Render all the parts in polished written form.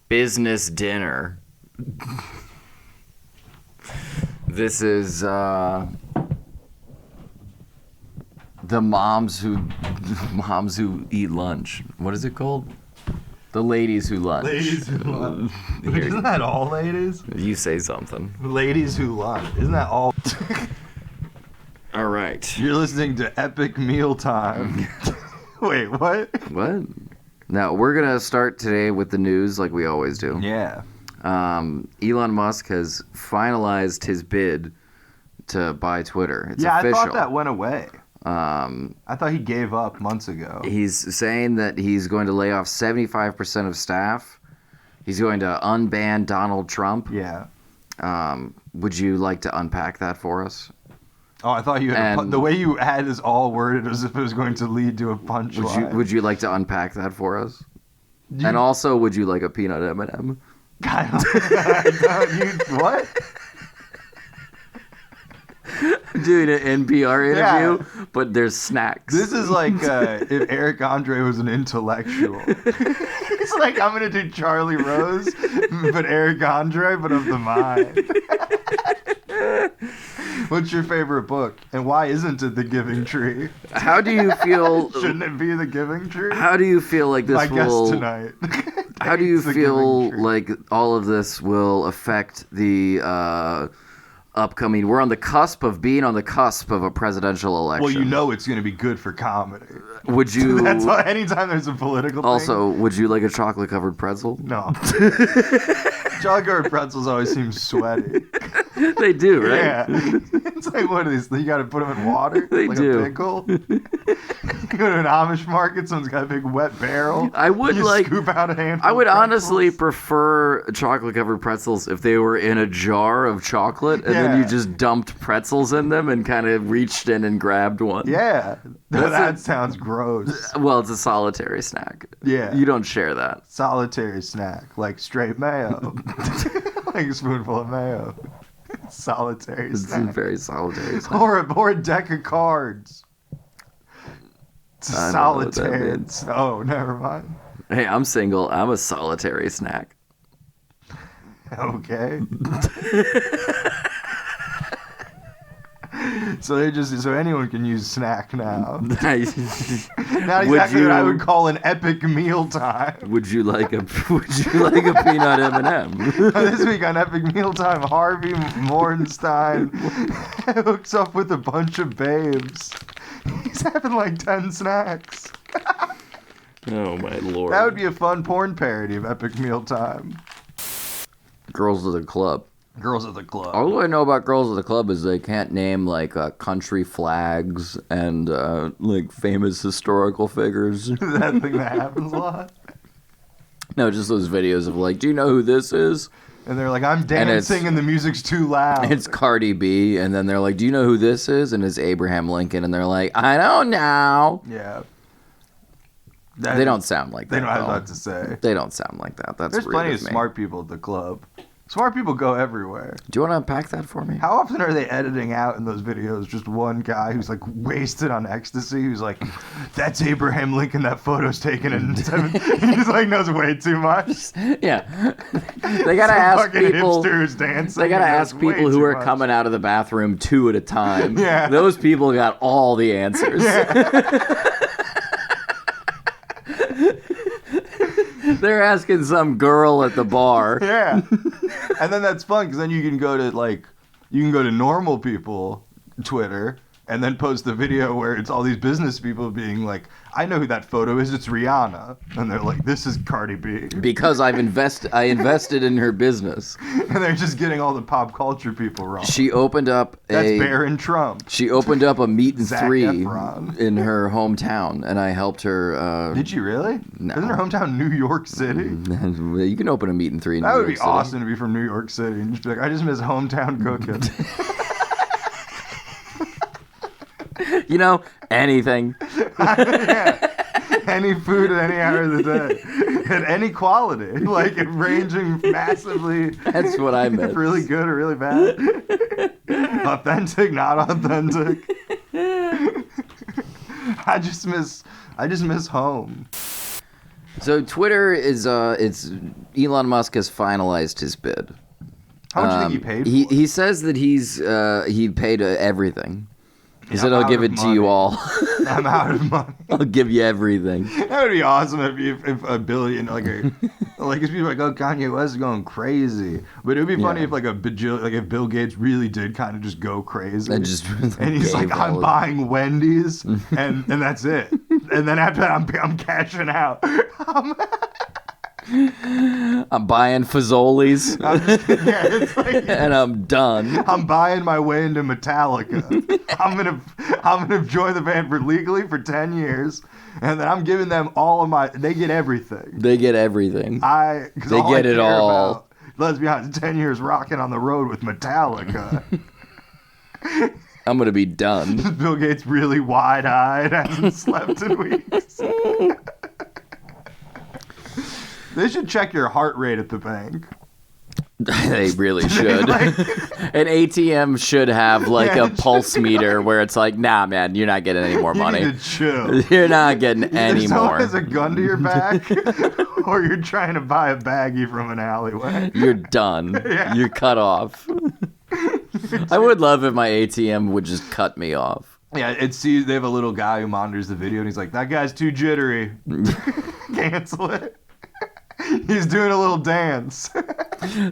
business dinner. This is the moms who eat lunch. What is it called? The ladies who lunch. Ladies who lunch. Isn't that all ladies? You say something. Ladies who lunch. Isn't that all? All right. You're listening to Epic Mealtime. Wait, what? What? Now, we're going to start today with the news like we always do. Yeah. Elon Musk has finalized his bid to buy Twitter. It's official. official. I thought that went away. I thought he gave up months ago. He's saying that he's going to lay off 75% of staff. He's going to unban Donald Trump. Yeah. Would you like to unpack that for us? Oh, I thought you had the way you had this all worded as if it was going to lead to a punchline. Would you like to unpack that for us? And also, would you like a peanut M&M? What? Doing an NPR interview, but there's snacks. This is like if Eric Andre was an intellectual. It's like, I'm going to do Charlie Rose, but Eric Andre, but of the mind. What's your favorite book? And why isn't it The Giving Tree? How do you feel... Shouldn't it be The Giving Tree? How do you feel like this My will... guest tonight. How do you feel like all of this will affect the upcoming... We're on the cusp of a presidential election. Well, you know it's going to be good for comedy. Would you... That's why anytime there's a political Also, thing... would you like a chocolate-covered pretzel? No. Chocolate-covered pretzels always seem sweaty. They do, right? Yeah. It's like, what are these? You got to put them in water? They like do. A pickle? You go to an Amish market, someone's got a big wet barrel. I would you like... scoop out a handful I would of honestly pretzels. prefer chocolate-covered pretzels if they were in a jar of chocolate and then you just dumped pretzels in them and kind of reached in and grabbed one. Yeah. That sounds gross. Well, it's a solitary snack. Yeah. You don't share that. Solitary snack, like straight mayo. Like a spoonful of mayo. Solitary It's snack. a very solitary snack. Or a deck of cards. It's I don't know what that solitaire. means. Oh, never mind. Hey, I'm single. I'm a solitary snack. Okay. So anyone can use snack now. Not exactly what I would call an epic mealtime. Would you like a peanut M&M? This week on Epic Mealtime, Harvey Morgenstein hooks up with a bunch of babes. He's having like 10 snacks. Oh my lord. That would be a fun porn parody of Epic Mealtime. Girls of the Club. Girls at the Club. All I know about Girls of the Club is they can't name like country flags and like famous historical figures. That thing that happens a lot. No, just those videos of like, do you know who this is? And they're like, I'm dancing and the music's too loud. It's Cardi B, and then they're like, do you know who this is? And it's Abraham Lincoln, and they're like, I don't know. Yeah. They don't sound like that. They don't have though. that to say. They don't sound like that. That's There's rude plenty of of me. smart people at the club. Smart people go everywhere. Do you want to unpack that for me? How often are they editing out in those videos just one guy who's like wasted on ecstasy who's like, that's Abraham Lincoln, that photo's taken in he's like knows way too much. Yeah. They gotta ask people. Hipsters dancing. They gotta ask knows way people who too are much. coming out of the bathroom 2 at a time. Yeah. Those people got all the answers. Yeah. They're asking some girl at the bar. Yeah. And then that's fun because then you can go to normal people Twitter and then post the video where it's all these business people being like, I know who that photo is, it's Rihanna. And they're like, this is Cardi B. Because I invested in her business. And they're just getting all the pop culture people wrong. She opened up That's Barron Trump. She opened up a meat and Zac 3 Efron. in her hometown, and I helped her. Did you really? No. Isn't her hometown New York City? You can open a meat and 3 in That New would York be City. awesome to be from New York City and just be like, I just miss hometown cooking. You know, anything. Yeah. Any food at any hour of the day. At any quality. Like ranging massively. That's what I meant. Really good or really bad. Authentic, not authentic. I just miss home. So Twitter is Elon Musk has finalized his bid. How much do you think he paid for? He says that he paid everything. He said, I'll give it to you all. I'm out of money. I'll give you everything. That would be awesome if a billion, like if people are like, oh, Kanye West is going crazy. But it would be funny if if Bill Gates really did kind of just go crazy. And he's like, I'm buying Wendy's, and that's it. And then after that, I'm cashing out. I'm buying Fazoli's. It's like, and I'm done. I'm buying my way into Metallica. I'm gonna join the band legally for 10 years, and then I'm giving them all of my. They get everything. They get everything. They get it all. About, let's be honest, 10 years rocking on the road with Metallica. I'm gonna be done. Bill Gates really wide-eyed, hasn't slept in weeks. They should check your heart rate at the bank. They really should. An ATM should have a pulse meter where it's like, nah, man, you're not getting any more money. You need to chill. You're not getting any If someone more. has a gun to your back, or you're trying to buy a baggie from an alleyway. You're done. Yeah. You're cut off. I would love if my ATM would just cut me off. Yeah, they have a little guy who monitors the video, and he's like, that guy's too jittery. Cancel it. He's doing a little dance.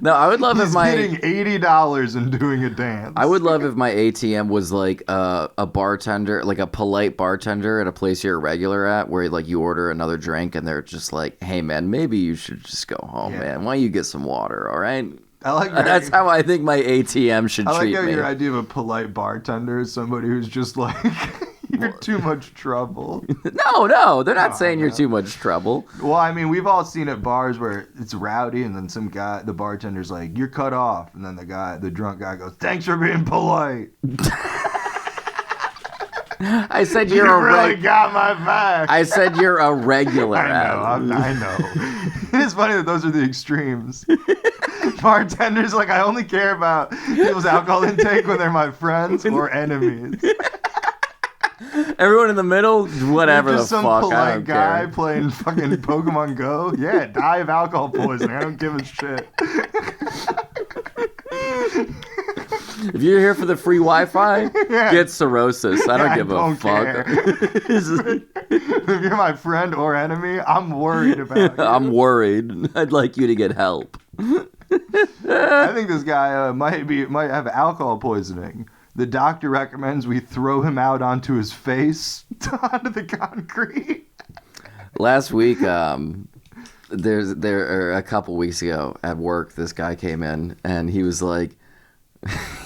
No, I would love if my... He's getting $80 and doing a dance. I would love if my ATM was like a bartender, like a polite bartender at a place you're a regular at, where you order another drink and they're just like, hey, man, maybe you should just go home, man. Why don't you get some water, all right? That's how I think my ATM should treat me. I like how your idea of a polite bartender is somebody who's just like... You're too much trouble. No, they're not saying you're too much trouble. Well, I mean, we've all seen at bars where it's rowdy, and then some guy, the bartender's like, "You're cut off," and then the drunk guy goes, "Thanks for being polite." I said you really got my back. I said you're a regular. I know. It is funny that those are the extremes. Bartenders I only care about people's alcohol intake when they're my friends or enemies. Everyone in the middle, whatever the fuck. Some polite guy playing fucking Pokemon Go. Yeah, die of alcohol poisoning. I don't give a shit. If you're here for the free Wi-Fi, get cirrhosis. I don't give a fuck. If you're my friend or enemy, I'm worried about you. I'm worried. I'd like you to get help. I think this guy might have alcohol poisoning. The doctor recommends we throw him out onto his face, onto the concrete. Last week, a couple weeks ago at work, this guy came in and he was like,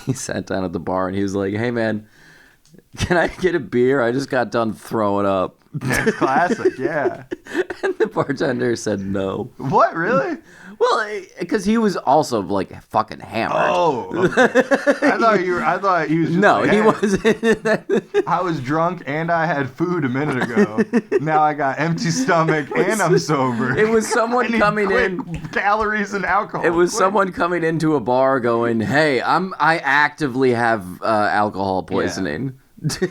he sat down at the bar and he was like, "Hey man, can I get a beer? I just got done throwing up." That's classic, yeah. And the bartender said no. What, really? Well, because he was also fucking hammered. Oh, okay. I thought he was just no, he wasn't. I was drunk and I had food a minute ago. Now I got empty stomach and I'm sober. It was someone coming in. Calories and alcohol. It was someone coming into a bar going, "Hey, I actively have alcohol poisoning.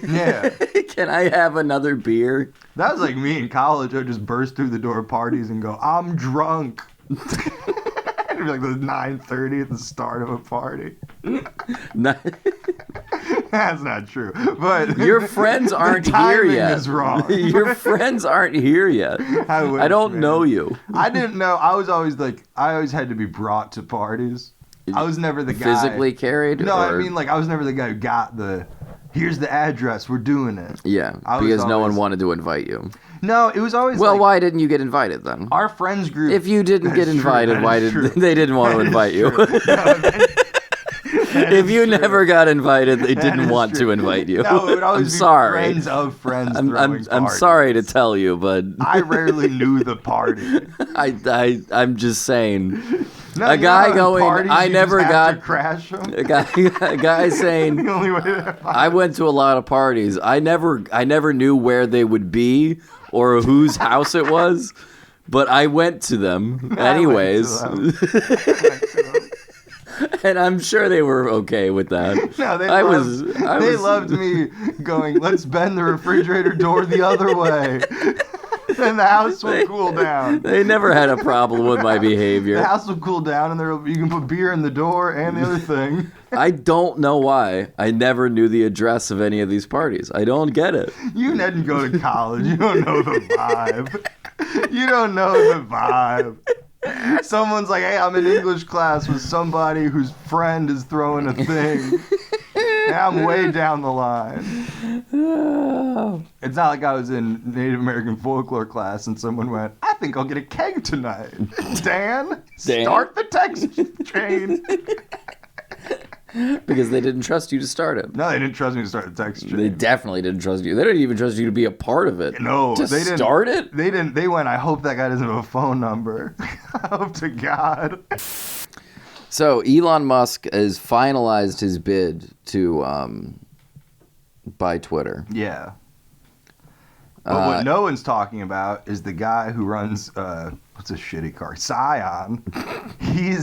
Yeah. Can I have another beer?" That was like me in college. I just burst through the door of parties and go, "I'm drunk." It'd be like the 9:30 at the start of a party. That's not true. But your friends aren't here yet. Is wrong. Your friends aren't here yet. I don't know you. I didn't know. I always had to be brought to parties. I was never the guy physically carried. No, I mean I was never the guy who got the. Here's the address. We're doing it. Yeah, because no one wanted to invite you. No, it was always. Well, why didn't you get invited then? Our friends group. If you didn't get invited, why did they didn't want to invite you? If you never got invited, they didn't want to invite you. No, it would always I'm sorry. Friends of friends. I'm sorry to tell you, but I rarely knew the party. I'm just saying. No, a guy going, parties, I never got crash them. A guy saying, the only way I went to a lot of parties. I never knew where they would be or whose house it was, but I went to them anyways. And I'm sure they were okay with that. No, they loved me going, "Let's bend the refrigerator door the other way." then the house will cool down. They never had a problem with my behavior. The house will cool down, and you can put beer in the door and the other thing. I don't know why. I never knew the address of any of these parties. I don't get it. You didn't go to college. You don't know the vibe. You don't know the vibe. Someone's like, hey, I'm in English class with somebody whose friend is throwing a thing. And I'm way down the line. It's not like I was in Native American folklore class and someone went, I think I'll get a keg tonight. Dan, start the text chain. Because they didn't trust you to start it. No, they didn't trust me to start the text chain. They definitely didn't trust you. They didn't even trust you to be a part of it. No, to they didn't start it. They didn't. They went, I hope that guy doesn't have a phone number. I hope to God. So Elon Musk has finalized his bid to buy Twitter. Yeah. But what no one's talking about is the guy who runs what's a shitty car? Scion. He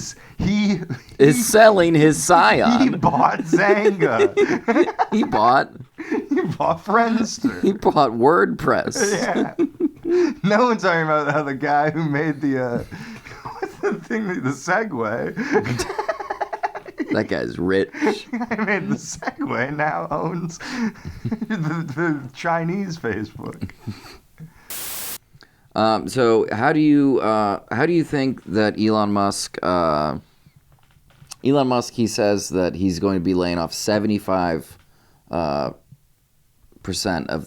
is selling his Scion. He bought Zanga. He bought Friendster. He bought WordPress. Yeah. No one's talking about how the guy who made the what's the thing? The Segway. That guy's rich. I made the Segway now owns the Chinese Facebook. So how do you think that Elon Musk? He says that he's going to be laying off 75% of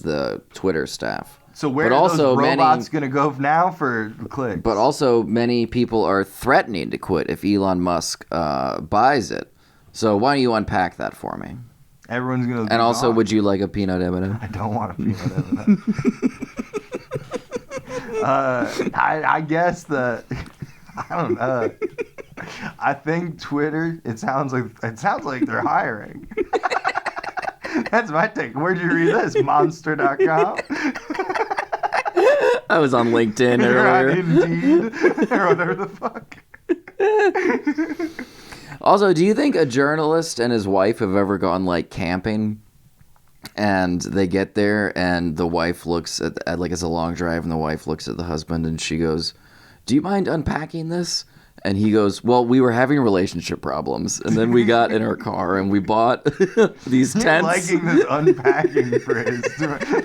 the Twitter staff. So where are those robots going to go now for clicks? But also many people are threatening to quit if Elon Musk buys it. So why don't you unpack that for me? Everyone's going to. And also, gone. Would you like a peanut M&M? I don't want a peanut M&M. I guess I don't know. I think Twitter. It sounds like they're hiring. That's my take. Where'd you read this? Monster.com? I was on LinkedIn earlier. Indeed. Or whatever the fuck. Also, do you think a journalist and his wife have ever gone, like, camping, and they get there, and the wife looks at like, it's a long drive, and the wife looks at the husband, and she goes, do you mind unpacking this? And he goes, well, we were having relationship problems, and then we got in our car, and we bought these tents. You're liking this unpacking phrase.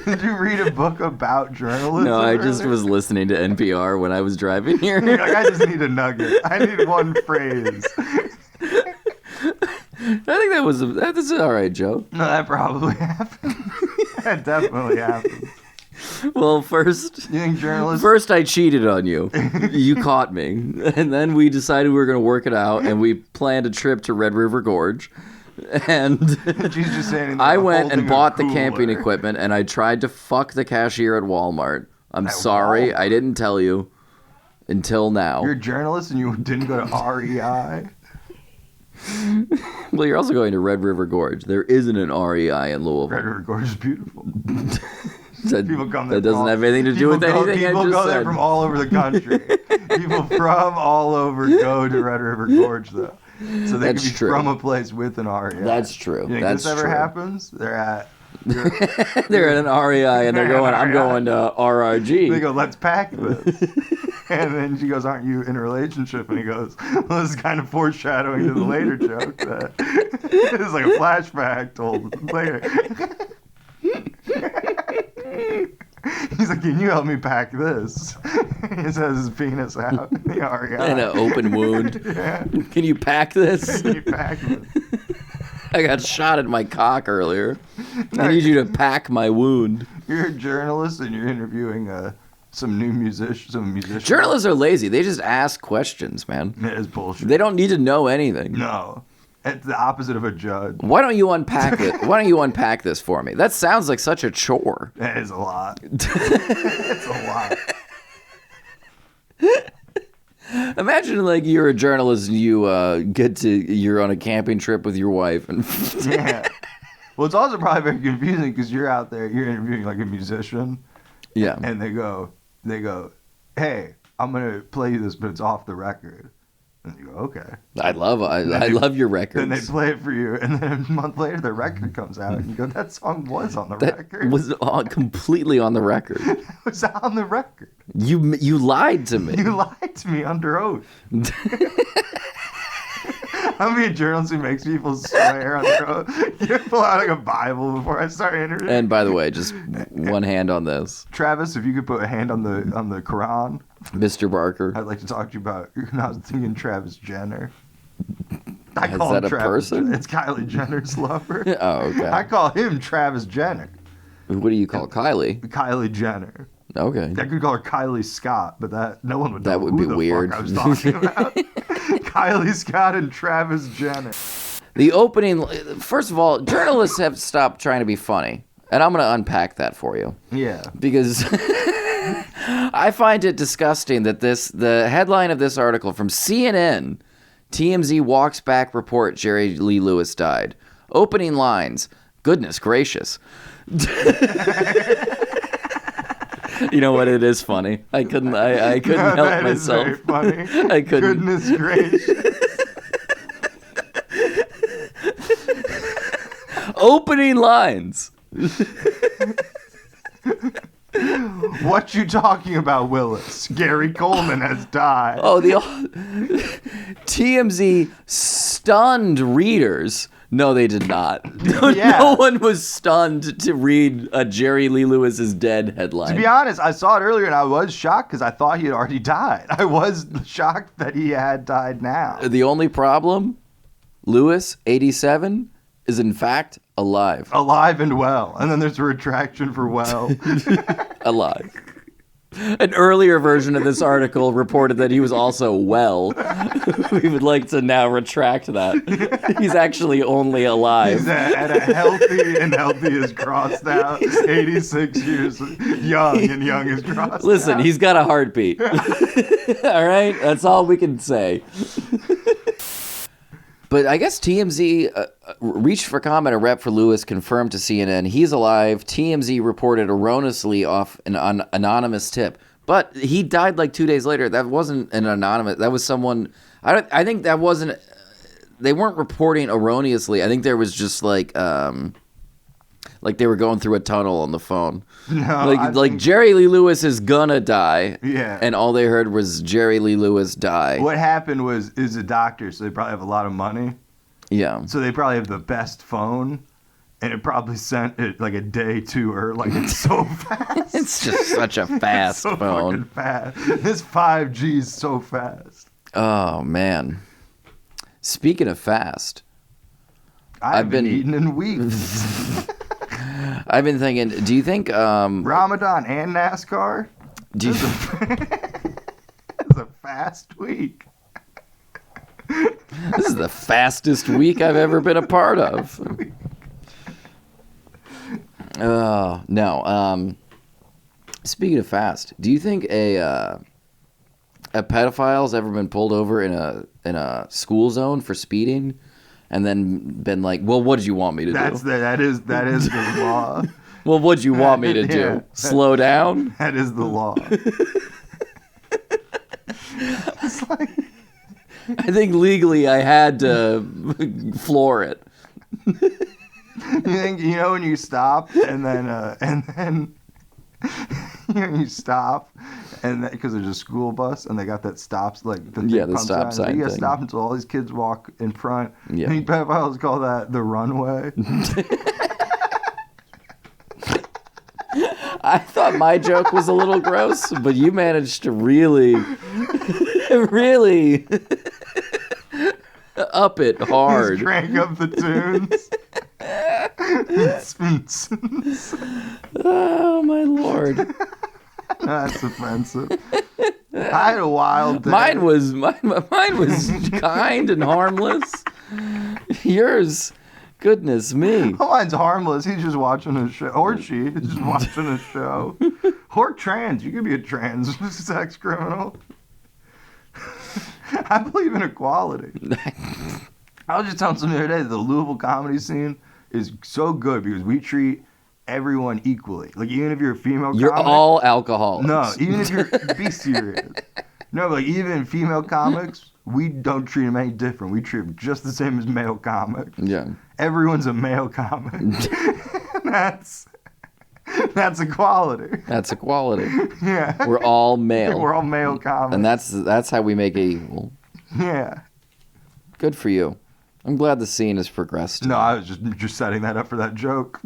Did you read a book about journalism? No, I just was listening to NPR when I was driving here. You're like, I just need a nugget. I need one phrase. I think that's an all right joke. No, that probably happened. That definitely happened. Well, first I cheated on you. You caught me. And then we decided we were going to work it out, and we planned a trip to Red River Gorge. And she's just saying I went and bought the camping equipment, and I tried to fuck the cashier at Walmart. I'm sorry, I didn't tell you until now. You're a journalist and you didn't go to REI? Well, you're also going to Red River Gorge. There isn't an REI in Louisville. Red River Gorge is beautiful. People come there. That doesn't have anything to do with anything I just said. People go there from all over the country. People from all over go to Red River Gorge, though. So they can be from a place with an REI. That's true. You think this ever happens? They're at an REI and they're going, I'm going to RRG. They go, let's pack this. And then she goes, aren't you in a relationship? And he goes, well, this is kind of foreshadowing to the later joke that it's like a flashback told later. He's like, can you help me pack this? He says his penis out in the REI. And an open wound. Yeah. Can you pack this? Can you pack this? I got shot at my cock earlier. I need you to pack my wound. You're a journalist and you're interviewing some musicians. Journalists are lazy. They just ask questions, man. It is bullshit. They don't need to know anything. No. It's the opposite of a judge. Why don't you unpack it? Why don't you unpack this for me? That sounds like such a chore. That is a lot. It's a lot. Imagine like you're a journalist and you you're on a camping trip with your wife and yeah. Well, it's also probably very confusing because you're out there, you're interviewing like a musician. Yeah. And they go, hey, I'm gonna play you this, but it's off the record. And you go, okay. I love your records. Then they play it for you, and then a month later, the record comes out, and you go, that song was on the record. Was completely on the record. It was on the record. You lied to me. You lied to me under oath. How many journalists who makes people swear under oath? You pull out like a Bible before I start interviewing. And by the way, just one hand on this. Travis, if you could put a hand on the Quran, Mr. Barker. I'd like to talk to you about. I was thinking Travis Jenner. Is that a person? It's Kylie Jenner's lover. Oh, okay. I call him Travis Jenner. What do you call Kylie? Kylie Jenner. Okay. I could call her Kylie Scott, but no one would know That would who be the weird. fuck I was talking about. Kylie Scott and Travis Jenner. The opening, first of all, journalists have stopped trying to be funny. And I'm going to unpack that for you. Yeah. Because I find it disgusting that the headline of this article from CNN, TMZ walks back report Jerry Lee Lewis died. Opening lines, goodness gracious. You know what? It is funny. I couldn't help That myself. is very funny. I couldn't. Goodness gracious. Opening lines. What you talking about, Willis? Gary Coleman has died. Oh, the TMZ stunned readers. No, they did not. Yeah. No one was stunned to read a Jerry Lee Lewis is dead headline. To be honest, I saw it earlier and I was shocked because I thought he had already died. I was shocked that he had died now. The only problem, Lewis, 87, is in fact alive. Alive and well. And then there's a retraction for well. Alive. An earlier version of this article reported that he was also well. We would like to now retract that. He's actually only alive. He's at a healthy, and healthy is crossed out. 86 years young, and young is crossed Listen, out. he's got a heartbeat. All right? That's all we can say. But I guess TMZ reached for comment. A rep for Lewis confirmed to CNN he's alive. TMZ reported erroneously off an anonymous tip. But he died like 2 days later. That wasn't an anonymous. That was someone. I think that wasn't. They weren't reporting erroneously. I think there was just like they were going through a tunnel on the phone. No, like Jerry Lee Lewis is gonna die. Yeah. And all they heard was Jerry Lee Lewis die. What happened is a doctor, so they probably have a lot of money. Yeah. So they probably have the best phone, and it probably sent it like a day to her. Like, it's so fast. It's just such a fast so phone. fucking fast. This 5G is so fast. Oh, man. Speaking of fast, I've been eating in weeks. I've been thinking, do you think... Ramadan and NASCAR? do you, It's a fast week. this is the fastest week I've ever been a part of. Oh, no. Speaking of fast, do you think a pedophile's ever been pulled over in a school zone for speeding and then been like, well, what did you want me to do? That is the law. Well, what'd you want me to do? Yeah. Slow down? That is the law. It's like, I think legally I had to floor it. you know when you stop and then you stop and because there's a school bus and they got that stops like the stop sign you gotta thing. stop until all these kids walk in front. Yeah. I think pedophiles call that the runway. I thought my joke was a little gross, but you managed to really up it hard. Just crank up the tunes. Oh my lord. That's offensive. I had a wild day. Mine was kind and harmless. Yours, goodness me. Mine's harmless. He's just watching a show. Or she is just watching a show. Or trans. You could be a trans sex criminal. I believe in equality. I was just telling somebody the other day, the Louisville comedy scene is so good because we treat everyone equally. Like, even if you're a female You're comic. all alcoholics. No, even if you're... Be serious. No, but like, even female comics, we don't treat them any different. We treat them just the same as male comics. Yeah. Everyone's a male comic. That's equality. That's equality. Yeah. We're all male. We're all male comics. And that's how we make it equal. Yeah. Good for you. I'm glad the scene has progressed. No, I was just setting that up for that joke.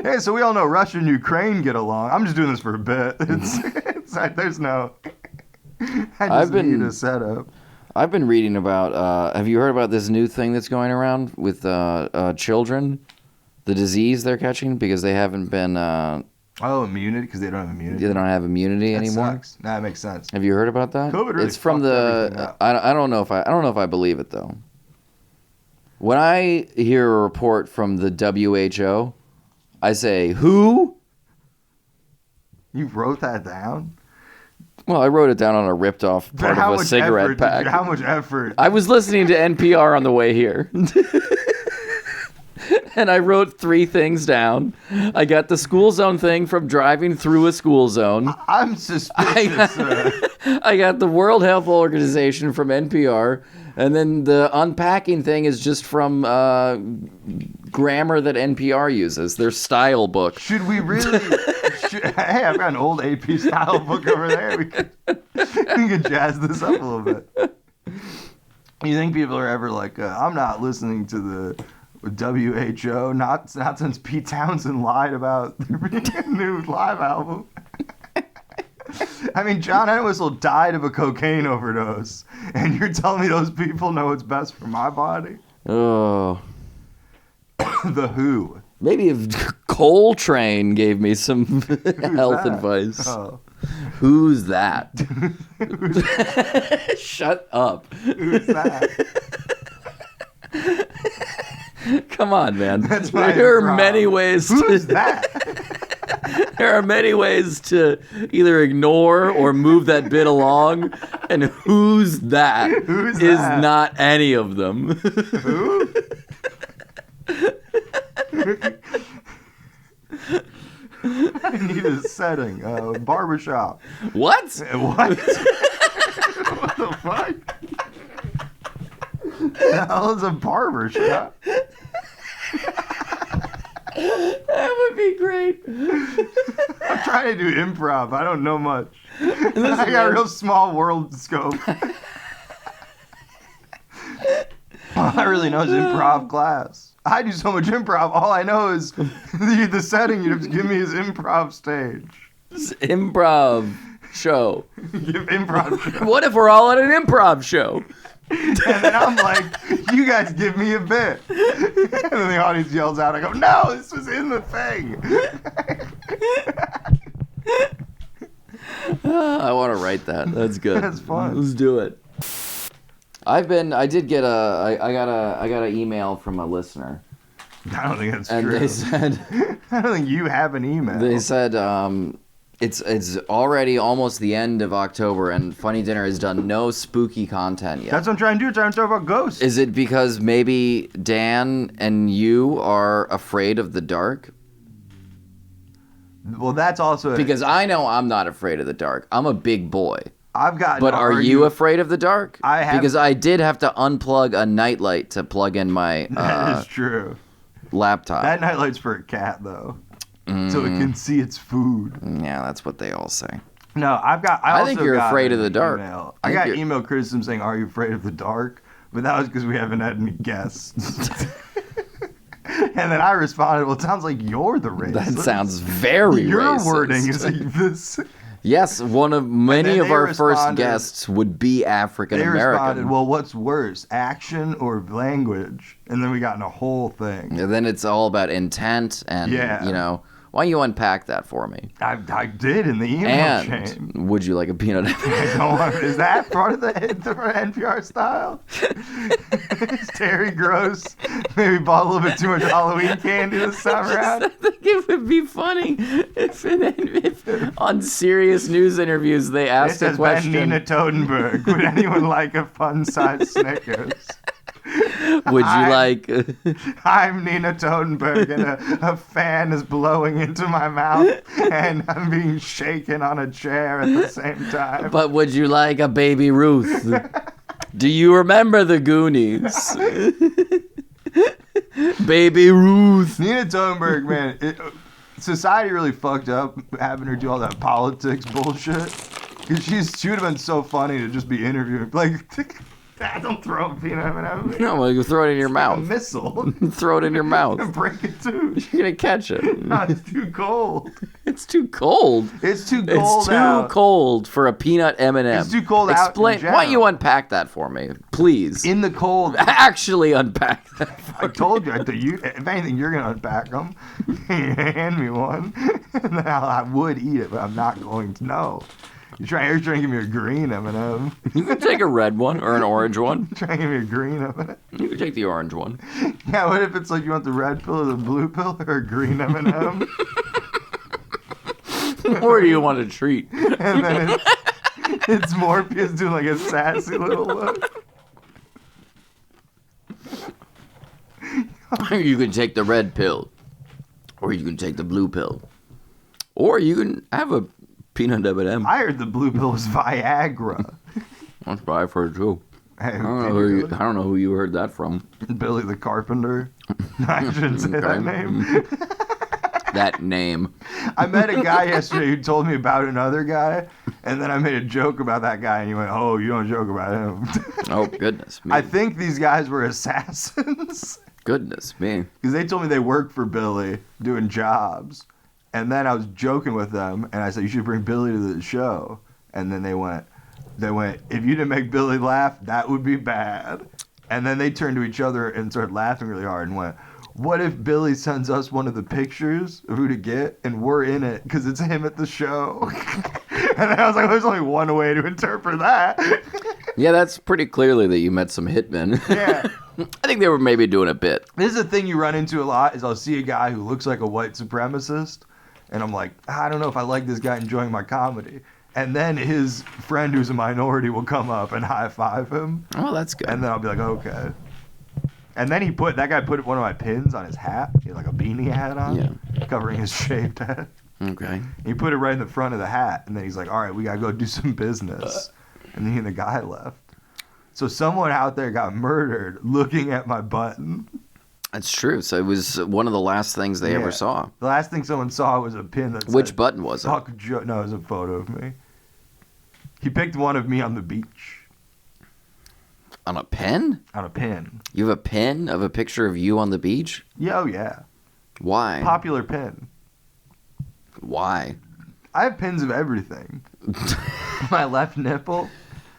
Hey, so we all know Russia and Ukraine get along. I'm just doing this for a bit. It's like, there's no... I just need a setup. I've been reading about... have you heard about this new thing that's going around with children? The disease they're catching because they haven't been... immunity? Because they don't have immunity? They don't have immunity anymore? Sucks. Nah, that makes sense. Have you heard about that? COVID really it's from the... I don't know if I believe it, though. When I hear a report from the WHO, I say, who? You wrote that down? Well, I wrote it down on a ripped-off part of a cigarette pack. How much effort? I was listening to NPR on the way here. And I wrote 3 things down. I got the school zone thing from driving through a school zone. I'm suspicious. I got the World Health Organization from NPR. And then the unpacking thing is just from grammar that NPR uses, their style book. Should we really... hey, I've got an old AP style book over there. We could jazz this up a little bit. You think people are ever like, I'm not listening to the WHO, not since Pete Townsend lied about there being a new live album. I mean, John Entwistle died of a cocaine overdose, and you're telling me those people know what's best for my body? Oh. The Who. Maybe if Coltrane gave me some health that? advice. Oh. Who's that? Shut up. Who's that? Come on, man. That's my There are improv. many ways Who's to... that? There are many ways to either ignore or move that bit along, and who's that Who's is that? not any of them. Who? I need a setting. Barbershop. What? What? What the fuck? The hell is a barbershop? That would be great. I'm trying to do improv. I don't know much. I got a real small world scope. All I really know is improv class. I do so much improv. All I know is the setting you have to give me is improv stage. It's improv show. Give improv show. What if we're all at an improv show? And then I'm like, you guys give me a bit. And then the audience yells out. I go, no, this was in the thing. I want to write that. That's good. That's fun. Let's do it. I got an email from a listener. I don't think that's And true. they said, I don't think you have an email. they said, it's already almost the end of October and Funny Dinner has done no spooky content yet. That's what I'm trying to do. I'm trying to talk about ghosts. Is it because maybe Dan and you are afraid of the dark? Well, that's also... Because I know I'm not afraid of the dark. I'm a big boy. I've got... But are you afraid of the dark? I have... Because I did have to unplug a nightlight to plug in my That is true. laptop. That nightlight's for a cat, though. So it can see its food. Yeah, that's what they all say. No, I think also you're got afraid an of the dark. Email. I I think got you're- email criticism saying, are you afraid of the dark? But that was because we haven't had any guests. And then I responded, well, it sounds like you're the racist. That sounds very Your racist. wording is like this. Yes, one of many then of they our first responded- guests would be African They responded, American. well, what's worse, action or language? And then we got in a whole thing. And then it's all about intent and, Yeah. you know, why don't you unpack that for me? I did in the email And chain. would you like a peanut? Is that part of the NPR style? Is Terry Gross maybe bought a little bit too much Halloween candy this time around? I think it would be funny if on serious news interviews they This asked a has been question. Nina Totenberg. Would anyone like a fun-sized Snickers? Would you like? I'm Nina Totenberg, and a fan is blowing into my mouth, and I'm being shaken on a chair at the same time. But would you like a baby Ruth? Do you remember the Goonies? Baby Ruth. Nina Totenberg, man, society really fucked up having her do all that politics bullshit. Because she would have been so funny to just be interviewed. Like, don't throw a peanut M&M. No, well, you throw it in your A mouth. missile. Throw it in your mouth. Break it too. You're gonna catch it. No, it's too cold. It's too cold. It's too cold It's too out. cold for a peanut M&M. It's too cold out in Explain. Why don't you general. unpack that for me, please? In the cold. Actually, unpack that. I told you. If anything, you're going to unpack them. Hand me one. And then I would eat it, but I'm not going to. No. You're trying to give me a green M&M. You can take a red one or an orange one. Trying to give me a green M&M. You can take the orange one. Yeah, what if it's like you want the red pill or the blue pill or a green M&M? Or do you want a treat? And then it's Morpheus doing like a sassy little look. You can take the red pill, or you can take the blue pill, or you can have a peanut M&M. I heard the blue pill was Viagra. That's what I've heard too. Hey, I don't know who you heard that from. Billy the Carpenter. I shouldn't say that Okay. name. That name. I met a guy yesterday who told me about another guy, and then I made a joke about that guy, and he went, "Oh, you don't joke about him." Oh, goodness me. I think these guys were assassins Goodness me. because they told me they worked for Billy doing jobs, and then I was joking with them, and I said, "You should bring Billy to the show," and then they went, "If you didn't make Billy laugh, that would be bad," and then they turned to each other and started laughing really hard and went, "What if Billy sends us one of the pictures of who to get, and we're in it because it's him at the show?" And I was like, "There's only one way to interpret that." Yeah, that's pretty clearly that you met some hitmen. Yeah. I think they were maybe doing a bit. This is a thing you run into a lot, is I'll see a guy who looks like a white supremacist, and I'm like, I don't know if I like this guy enjoying my comedy. And then his friend who's a minority will come up and high-five him, Oh, that's good. and then I'll be like, okay. And then that guy put one of my pins on his hat. He had like a beanie hat on, covering his shaved head. Okay. He put it right in the front of the hat, and then he's like, all right, we got to go do some business. And then the guy left. So someone out there got murdered looking at my button. That's true. So it was one of the last things they ever saw. The last thing someone saw was a pin that said, Which button was it? Fuck Joe. No, it was a photo of me. He picked one of me on the beach. On a pen? On a pin. You have a pen of a picture of you on the beach? Yeah, oh yeah. Why? Popular pin. Why? I have pins of everything. My left nipple.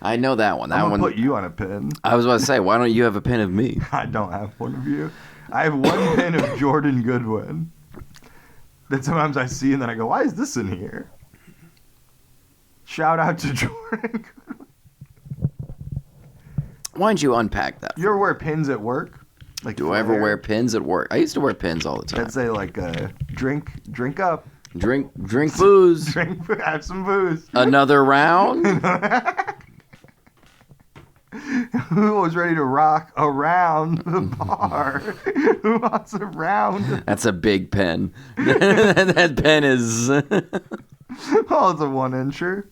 I know that one. That I'm one. gonna put you on a pin. I was about to say, why don't you have a pin of me? I don't have one of you. I have one pin of Jordan Goodwin that sometimes I see and then I go, why is this in here? Shout out to Jordan Goodwin. Why don't you unpack that? You ever wear pins at work? Like, Do I ever wear pins at work? I used to wear pins all the time. That say like, drink up, Drink booze. drink, have some booze. Another round? Who was ready to rock around the bar? Who wants a round? That's a big pen. That pen is... Oh, it's a 1-incher.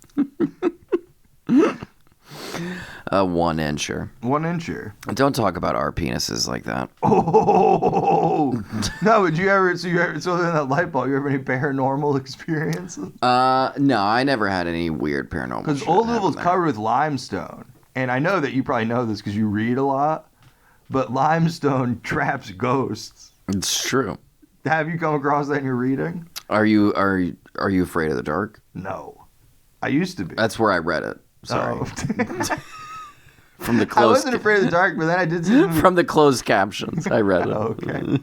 A 1-incher. 1-incher. Don't talk about our penises like that. Oh no! Would you ever? So in that light bulb, you ever have any paranormal experiences? No, I never had any weird paranormal. Because shit Old happen Louisville's there. covered with limestone, and I know that you probably know this because you read a lot. But limestone traps ghosts. It's true. Have you come across that in your reading? Are you afraid of the dark? No, I used to be. That's where I read it. Sorry. Oh. From the I closed. wasn't afraid of the dark, but then I did see the movie. From the closed captions, I read it. Okay.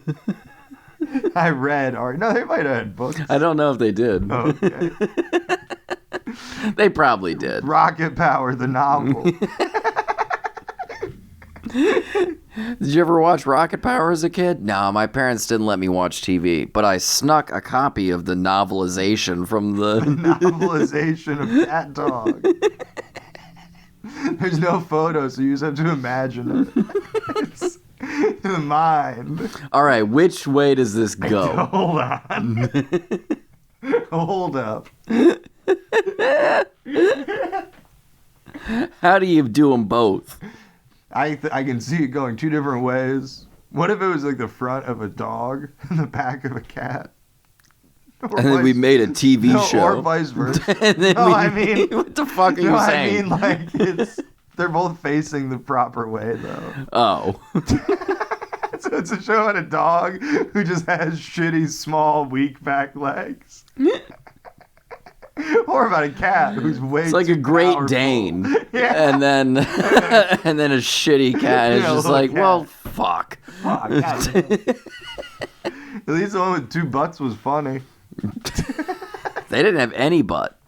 I read, or no, they might have had books. I don't know if they did. Okay. They probably did. Rocket Power, the novel. Did you ever watch Rocket Power as a kid? No, my parents didn't let me watch TV, but I snuck a copy of the novelization from the... Novelization of Cat Dog. There's no photo, so you just have to imagine it. the mind. All right, which way does this go? Hold on. Hold up. How do you do them both? I can see it going two different ways. What if it was like the front of a dog and the back of a cat? Or And then we made a TV show. Or vice versa. And then I mean, what the fuck are you saying? I mean, like, they're both facing the proper way, though. Oh. So it's a show on a dog who just has shitty, small, weak back legs. Or about a cat who's way It's like too a Great powerful. Dane. Yeah. And then and then a shitty cat. It's Yeah, just little like, cat. well, fuck. Fuck, God. At least the one with two butts was funny. They didn't have any butt.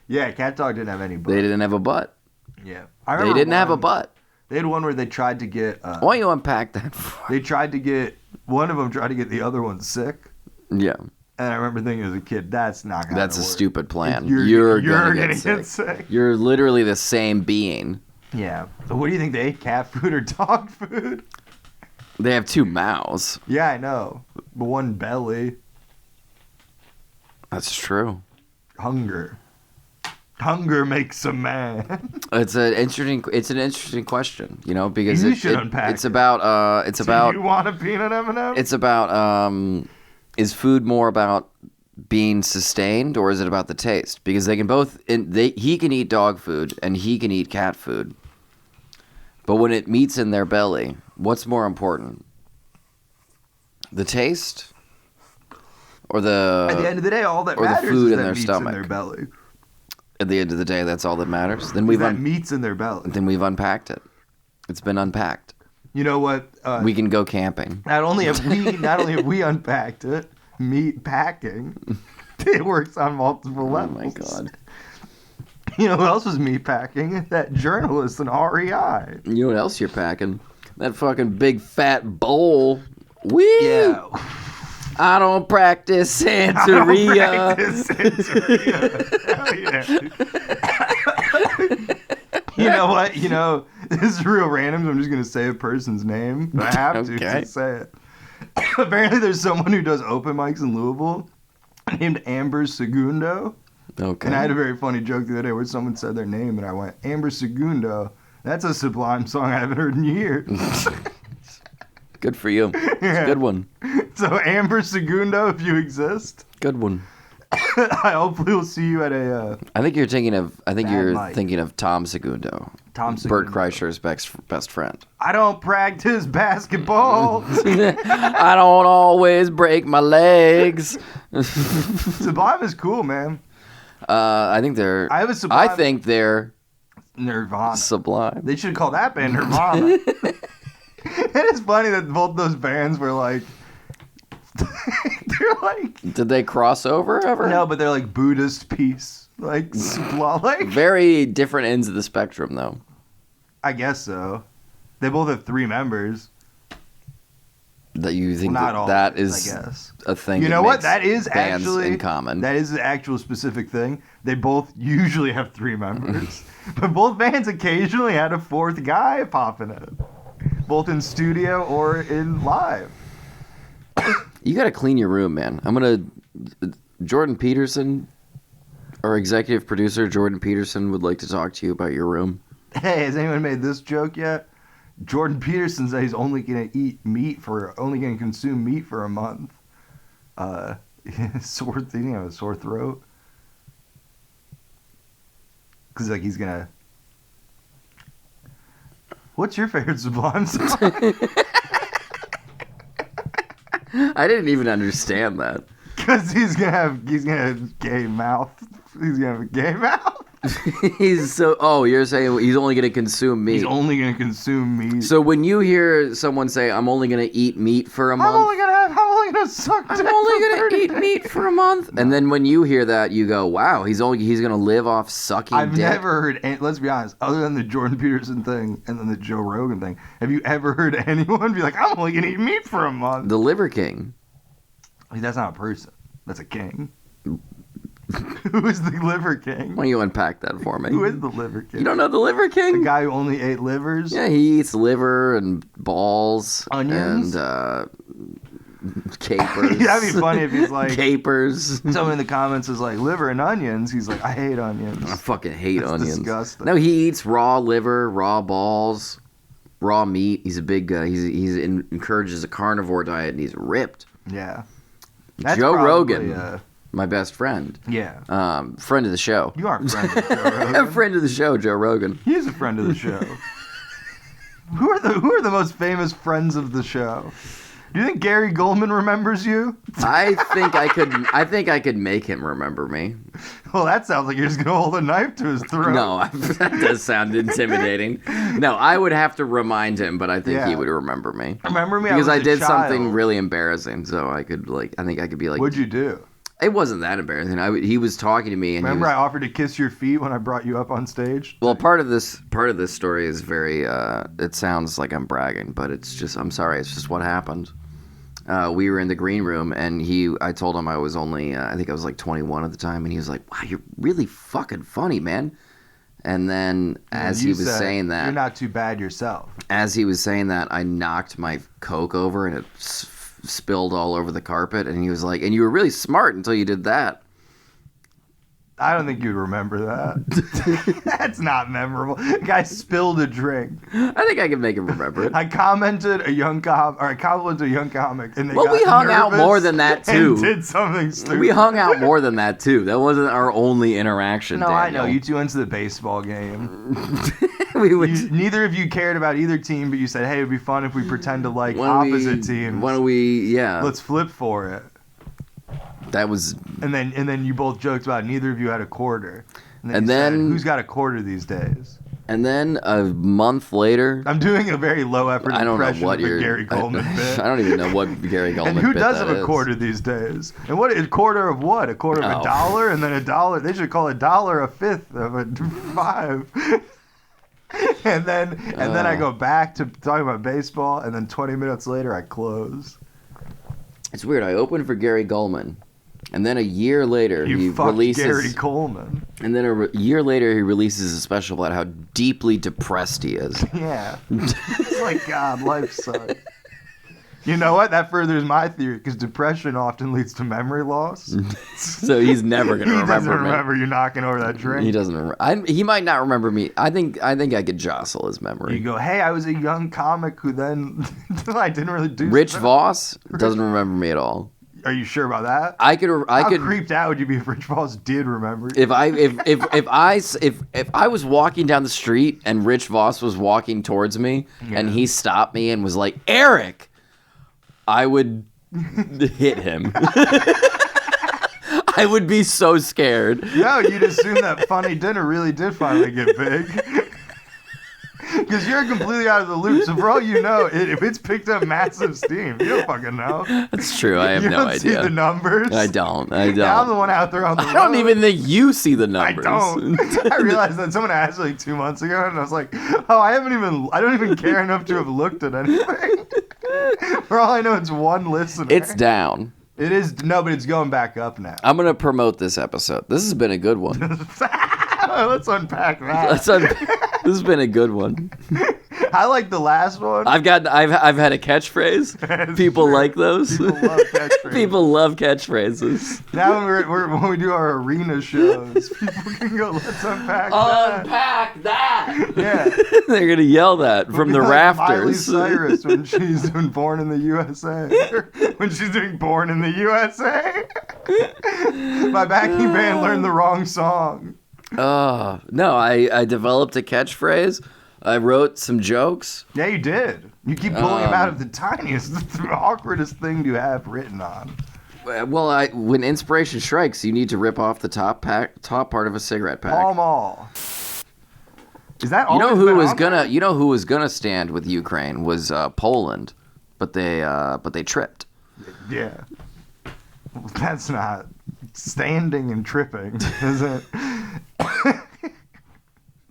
Yeah, cat dog didn't have any butt. They didn't have a butt. Yeah. They didn't have a one- butt. They had one where they tried to get... Why don't you unpack that for? They tried to get... One of them tried to get the other one sick. Yeah. And I remember thinking as a kid, that's not going to work. That's a stupid plan. You're gonna gonna get sick. sick. You're literally the same being. Yeah. So what do you think? They ate cat food or dog food? They have two mouths. Yeah, I know. But one belly. That's true. Hunger. Hunger makes a man. It's an interesting question, you know, because You should unpack it's it. about Do you want a peanut M&M? it's about is food more about being sustained or is it about the taste? Because they can both he can eat dog food and he can eat cat food. But when it meets in their belly, what's more important? The taste or At the end of the day, all that or the matters food is in that their meat's stomach. in their belly. At the end of the day, that's all that matters. Then That meat's in their belly. we've unpacked it. It's been unpacked. You know what? We can go camping. Not only have we unpacked it, meat packing. It works on multiple Oh levels. my god. You know who else was meat packing? That journalist in REI. You know what else you're packing? That fucking big fat bowl. Wee! I don't practice Santeria. Hell yeah. You know what? You know, this is real random, so I'm just going to say a person's name. But I have to Okay. say it. Apparently, there's someone who does open mics in Louisville named Amber Segundo. Okay. And I had a very funny joke the other day where someone said their name, and I went, Amber Segundo. That's a Sublime song I haven't heard in years. Good for you. It's Yeah. a good one. So, Amber Segundo, if you exist, Good one. I hopefully will see you at a I think you're thinking of Bad mic. Tom Segundo. Tom Bert Segundo. Kreischer's best friend. I don't practice basketball. I don't always break my legs. Sublime is cool, man. I think they're I have a Sublime- I think they're Nirvana. sublime. They should call that band Nirvana. And it's funny that both those bands were like, they're like, Did they cross over ever? no, but they're like Buddhist peace, like Sublime. Like, Very different ends of the spectrum, though. I guess so. They both have 3 members. That you think Well, not that, all. that I is guess. a thing. You that know what? makes That is bands actually in common. That is the actual specific thing. They both usually have 3 members, but both bands occasionally had a 4th guy popping in, both in studio or in live. You got to clean your room, man. Jordan Peterson, our executive producer, Jordan Peterson, would like to talk to you about your room. Hey, has anyone made this joke yet? Jordan Peterson said he's only gonna consume meat for a month. Sore thing, have a sore throat. Cause like he's gonna. What's your favorite Sublime song? I didn't even understand that. Cause he's gonna have gay mouth. He's gonna have a gay mouth. He's so. Oh, you're saying he's only going to consume meat. He's only gonna consume meat. So when you hear someone say, "I'm only going to eat meat for a I'm month," only gonna suck. I'm dick only for going to 30 eat days. meat for a month, and then when you hear that, you go, "Wow, he's going to live off sucking I've dick." never heard. Let's be honest. Other than the Jordan Peterson thing and then the Joe Rogan thing, have you ever heard anyone be like, "I'm only gonna eat meat for a month"? The Liver King. Like, that's not a person. That's a king. Who is the Liver King? Why don't you unpack that for me? Who is the Liver King? You don't know the Liver King? The guy who only ate livers? Yeah, he eats liver and balls. Onions? And capers. That'd be funny if he's like... Capers. Someone in the comments is like, liver and onions. He's like, I hate onions. I fucking hate That's onions. disgusting. No, he eats raw liver, raw balls, raw meat. He's a big guy. Encourages a carnivore diet, and he's ripped. Yeah. Joe Rogan, my best friend. Yeah. Friend of the show. You aren't friends with Joe Rogan. Friend of the show, Joe Rogan. He is a friend of the show. Who are the most famous friends of the show? Do you think Gary Goldman remembers you? I think I could make him remember me. Well, that sounds like you're just gonna hold a knife to his throat. No, that does sound intimidating. No, I would have to remind him, but I think he would remember me. Remember me? Because I did child. something really embarrassing, so I could I think I could be like. What'd you do? It wasn't that embarrassing. He was talking to me, and remember I offered to kiss your feet when I brought you up on stage. Well, part of this story is very. It sounds like I'm bragging, but it's just. I'm sorry. It's just what happened. We were in the green room, and I told him I was only, I think I was like 21 at the time, and he was like, wow, you're really fucking funny, man. And then as he was saying that... You're not too bad yourself. As he was saying that, I knocked my Coke over, and it spilled all over the carpet, and he was like, and you were really smart until you did that. I don't think you'd remember that. That's not memorable. The guy spilled a drink. I think I can make him remember it. I complimented a young comic, and they well, got we hung out nervous more than that too. And did something stupid. We hung out more than that too. That wasn't our only interaction. No, Daniel. I know. You two went to the baseball game. Neither of you cared about either team, but you said, "Hey, it'd be fun if we pretend to like opposite teams. Why don't we? Yeah, let's flip for it." That was, and then you both joked about neither of you had a quarter, and then said, who's got a quarter these days? And then a month later, I'm doing a very low effort impression of the Gary Goldman bit. I don't even know what Gary Goldman. And who bit does that have a quarter these days? And what a quarter of what? A quarter of $1, and then $1. They should call $1 a fifth of a 5. and then I go back to talking about baseball, and then 20 minutes later I close. It's weird. I opened for Gary Goldman. And then a year later, he releases Gary Coleman. And then a year later, he releases a special about how deeply depressed he is. Yeah, it's like God, life sucks. You know what? That furthers my theory because depression often leads to memory loss. So he's never gonna remember. He doesn't remember you knocking over that drink. He doesn't remember. He might not remember me. I think I could jostle his memory. You go, hey, I was a young comic who then I didn't really do. Rich Voss doesn't remember me at all. Are you sure about that? I could. How creeped out would you be if Rich Voss did remember you? If I was walking down the street and Rich Voss was walking towards me and he stopped me and was like, Eric, I would hit him. I would be so scared. No, you'd assume that Funny Dinner really did finally get big. Because you're completely out of the loop. So for all you know, if it's picked up massive steam, you don't fucking know. That's true. I have no idea. You don't see the numbers. I don't. Now I'm the one out there on the road. I don't even think you see the numbers. I don't. I realized that someone asked like 2 months ago, and I was like, oh, I don't even care enough to have looked at anything. For all I know, it's one listener. It's down. It is. No, but it's going back up now. I'm going to promote this episode. This has been a good one. Let's unpack that. This has been a good one. I like the last one. I've had a catchphrase. People like those. People love catchphrases. People love catchphrases. Now when we do our arena shows, people can go, let's unpack that. Unpack that. Yeah. They're gonna yell that from the rafters. Miley Cyrus when she's doing Born in the USA. When she's doing Born in the USA. My backing band learned the wrong song. No, I developed a catchphrase. I wrote some jokes. Yeah, you did. You keep pulling them out of the tiniest, the awkwardest thing to have written on. Well, when inspiration strikes, you need to rip off the top part of a cigarette pack. Pall Mall. Is that you know who was gonna stand with Ukraine was Poland, but they tripped. Yeah. That's not standing and tripping, is it?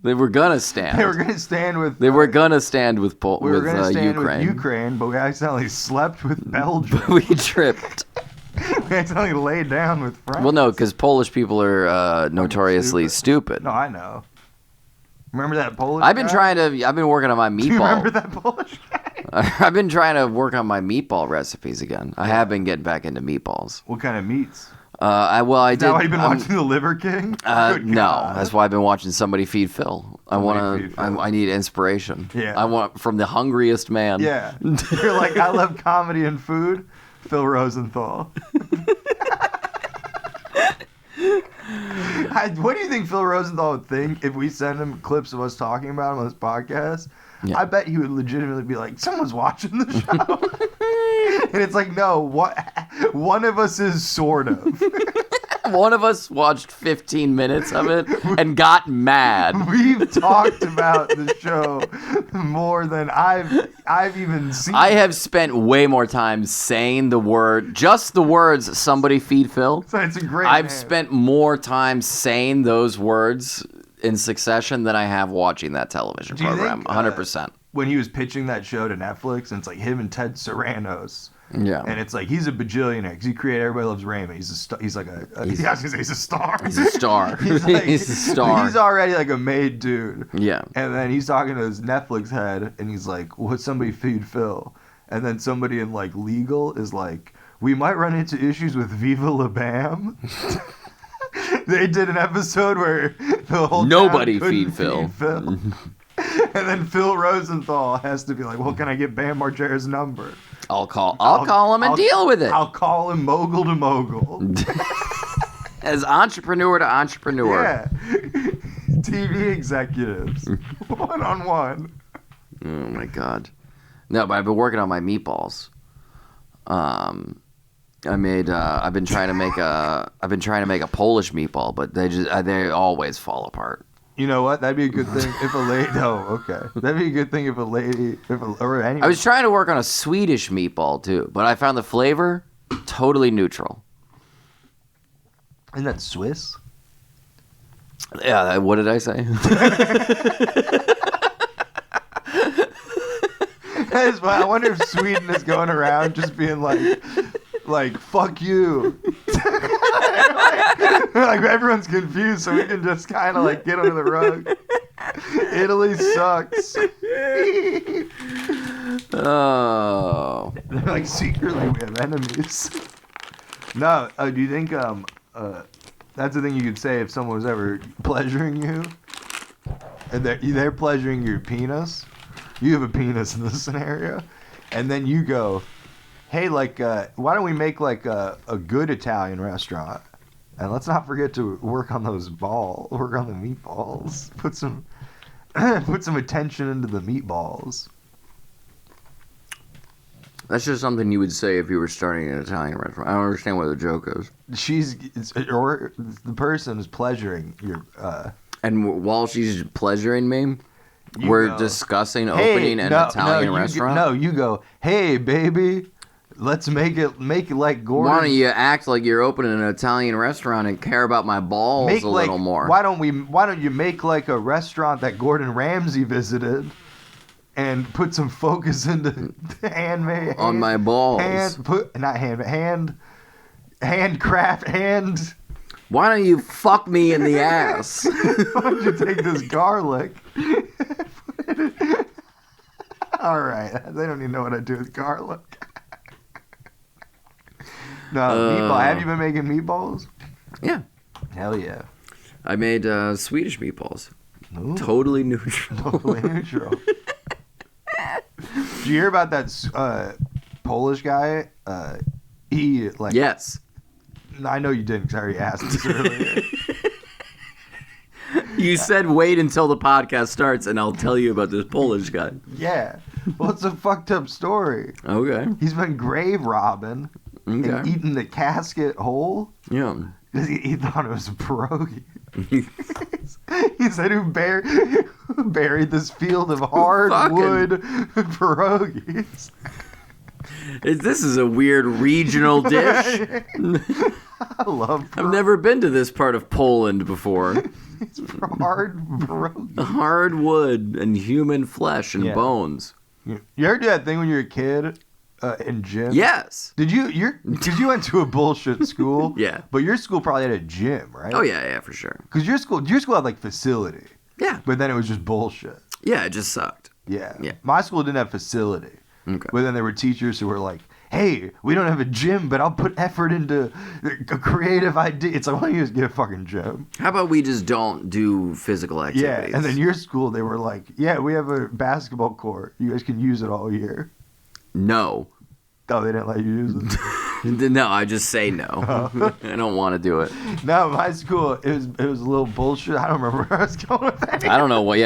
They were gonna stand. They were gonna stand with. They were gonna stand with We were gonna stand Ukraine. with Ukraine, but we accidentally slept with Belgium. We tripped. We accidentally laid down with friends. Well, no, because Polish people are notoriously stupid. No, I know. Remember that Polish I've been guy? I've been working on my meatball. Do you remember that Polish guy? I've been trying to work on my meatball recipes again. I have been getting back into meatballs. What kind of meats? I Is did. that why you've been watching The Liver King? Good No, God. that's why I've been watching Somebody Feed Phil. I need inspiration. Yeah. I want from the hungriest man. Yeah. You're like, I love comedy and food. Phil Rosenthal. What do you think Phil Rosenthal would think if we send him clips of us talking about him on this podcast? Yeah. I bet he would legitimately be like, someone's watching the show. And it's like, no, one of us is sort of. One of us watched 15 minutes of it and got mad. We've talked about the show more than I've even seen. I have spent way more time saying just the words "Somebody Feed Phil." So it's a great I've name. spent more time saying those words in succession than I have watching that television Do you program. think, 100%. When he was pitching that show to Netflix, and it's like him and Ted Sarandos. Yeah. And it's like he's a bajillionaire because he created Everybody Loves Raymond. He's a star. He's like I was gonna say he's a star. He's a star. He's like- He's a star. He's already like a made dude. Yeah. And then he's talking to his Netflix head, and he's like, "Would somebody feed Phil?" And then somebody in like legal is like, "We might run into issues with Viva La Bam." They did an episode where the whole Nobody town couldn't feed Phil. And then Phil Rosenthal has to be like, "Well, can I get Bam Margera's number?" I'll call him and deal with it. I'll call him mogul to mogul. As entrepreneur to entrepreneur. Yeah. TV executives. One-on-one. Oh my god. No, but I've been working on my meatballs. I've been trying to make a Polish meatball, but they always fall apart. You know what? That'd be a good thing if a lady. Oh, okay. That'd be a good thing if a lady, or anyone. I was trying to work on a Swedish meatball too, but I found the flavor totally neutral. Isn't that Swiss? Yeah, what did I say? That is why I wonder if Sweden is going around just being like fuck you. Like everyone's confused, so we can just kind of like get under the rug. Italy sucks. Oh. They're like secretly we have enemies. No, do you think that's the thing you could say if someone was ever pleasuring you, and they're pleasuring your penis? You have a penis in this scenario, and then you go, hey, like, why don't we make like a good Italian restaurant? And let's not forget to work on the meatballs. Put some attention into the meatballs. That's just something you would say if you were starting an Italian restaurant. I don't understand what the joke is. Or the person is pleasuring your. And while she's pleasuring me, You we're go, discussing opening an Italian restaurant. You go, hey, baby, let's make it like Gordon. Why don't you act like you're opening an Italian restaurant and care about my balls a little more? Why don't you make like a restaurant that Gordon Ramsay visited, and put some focus into handmade on my balls? Handcraft. Why don't you fuck me in the ass? Why don't you take this garlic? All right, they don't even know what I do with garlic. No, meatball. Have you been making meatballs? Yeah. Hell yeah. I made Swedish meatballs. Ooh. Totally neutral. Totally neutral. Did you hear about that Polish guy? Yes. I know you didn't because I already asked this earlier. You said wait until the podcast starts and I'll tell you about this Polish guy. Yeah. Well, it's a fucked up story. Okay. He's been grave robbing and eating the casket whole. Yeah. Because he thought it was a pierogi. He said, who buried this field of hardwood pierogies? This is a weird regional dish. I love I've never been to this part of Poland before. It's hard pierogi. Hard wood and human flesh and Yeah. bones. You ever do that thing when you were a kid in gym? Yes. Did you? Because you went to a bullshit school. Yeah. But your school probably had a gym, right? Oh yeah, for sure. Because your school had like facility. Yeah. But then it was just bullshit. Yeah, it just sucked. Yeah. Yeah. My school didn't have facility. Okay. But then there were teachers who were like, hey, we don't have a gym, but I'll put effort into a creative idea. It's like, why don't you just get a fucking gym? How about we just don't do physical activities? Yeah, and then your school, they were like, yeah, we have a basketball court. You guys can use it all year. No. Oh, they didn't let you use it? No, I just say no. I don't want to do it. No, my school, it was a little bullshit. I don't remember where I was going with that. I don't know what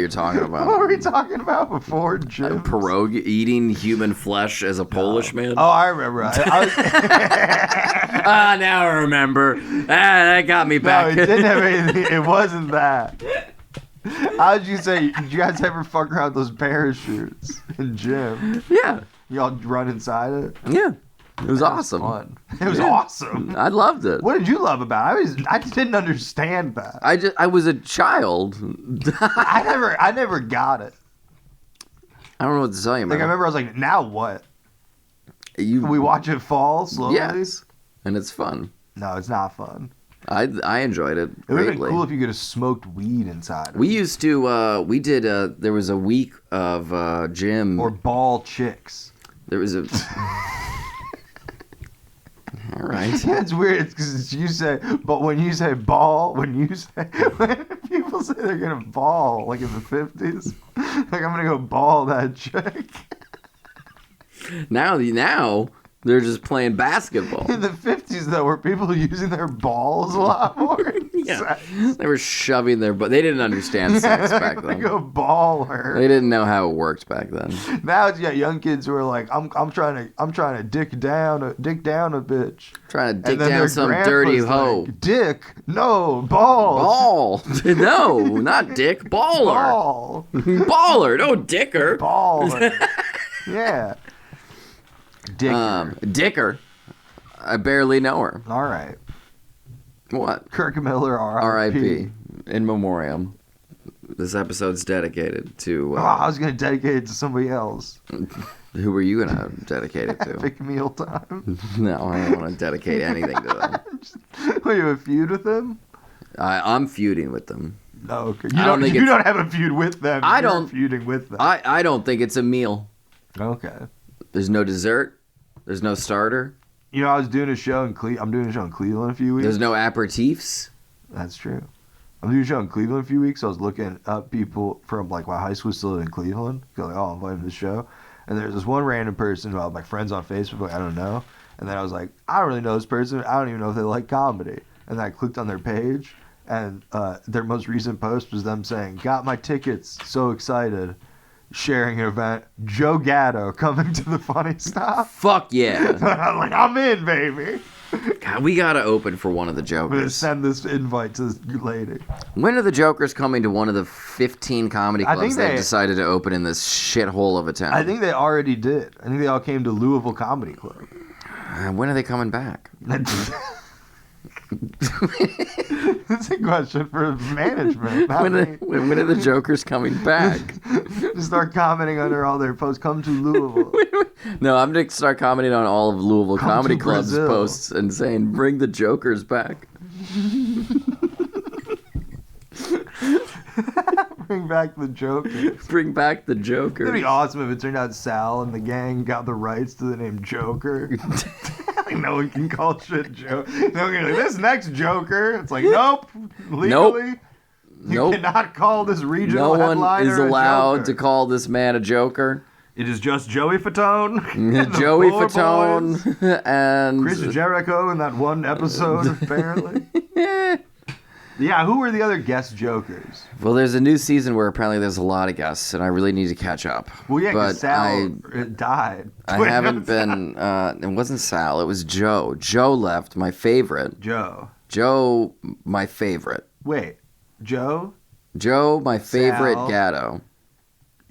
you're talking about. What were we talking about before gyms? Pierogi, eating human flesh as a Polish man? Oh, I remember. Now I remember. That got me back. No, it didn't have anything. It wasn't that. How did you say? Did you guys ever fuck around with those parachutes in gym? Yeah. Y'all run inside it? Yeah. It was awesome. Fun. It was awesome. I loved it. What did you love about it? I didn't understand that. I was a child. I never got it. I don't know what to tell you, man. Like I remember I was like, now what? We watch it fall slowly? Yes. And it's fun. No, it's not fun. I enjoyed it It would have greatly. been cool if you could have smoked weed inside. We used to, there was a week of gym. Or ball chicks. There was a... All right. Yeah, it's weird because you say, but when you say ball, when people say they're going to ball, like in the 50s, like I'm going to go ball that chick. Now they're just playing basketball. In the 50s, though, were people using their balls a lot more? Yeah. They were shoving their butt. They didn't understand sex back They then. go ball her. They didn't know how it worked back then. Now you got young kids who are like, I'm trying to dick down a bitch. Trying to dig And then down their some dirty grandpa's hoe. like, dick, no, balls. Ball. No, not dick. Baller. Ball. Baller. No dicker. Ball. Yeah. Dicker. Dicker. I barely know her. All right. What? Kirk Miller, R.I.P. In memoriam. This episode's dedicated to... I was going to dedicate it to somebody else. Who were you going to dedicate it to? Epic meal time. No, I don't want to dedicate anything to them. Were you a feud with them? I'm feuding with them. No, okay. You don't have a feud with them. You're feuding with them. I don't think it's a meal. Okay. There's no dessert. There's no starter. You know, I was doing a show in I'm doing a show in Cleveland in a few weeks. There's no aperitifs. That's true. I'm doing a show in Cleveland in a few weeks. So I was looking up people from like my high school still live in Cleveland. Like, oh, I'm invited to the show. And there's this one random person who I have like friends on Facebook. Like, I don't know. And then I was like, I don't really know this person. I don't even know if they like comedy. And then I clicked on their page, and their most recent post was them saying, "Got my tickets. So excited." Sharing an event, Joe Gatto coming to the Funny Stop. Fuck yeah. I'm like, I'm in, baby. God, we gotta open for one of the I'm gonna Jokers. send this invite to this lady. When are the Jokers coming to one of the 15 comedy I clubs think they've they- decided to open in this shithole of a town? I think they already did. I think they all came to Louisville Comedy Club. When are they coming back? That's a question for management. Not me. When are the Jokers coming back? Just start commenting under all their posts. Come to Louisville. No, I'm gonna start commenting on all of Louisville Come Comedy to Club's Brazil. posts and saying, "Bring the Jokers back." Bring back the Joker. Bring back the It'd Jokers. be awesome if it turned out Sal and the gang got the rights to the name Joker. Like no one can call shit Joker. No one can be like, this next Joker. It's like, nope. Legally, you Nope. cannot call this No regional one headliner is a allowed Joker. to call this man a Joker. It is just Joey Fatone. and the Joey Four Boys, Fatone and Chris Jericho in that one episode, apparently. Yeah, who were the other guest Jokers? Well, there's a new season where apparently there's a lot of guests, and I really need to catch up. Well, yeah, but because Sal died. I haven't been. It wasn't Sal. It was Joe. Joe left. My favorite. Joe, my favorite. Wait, Joe? Joe, my favorite Sal. Gatto.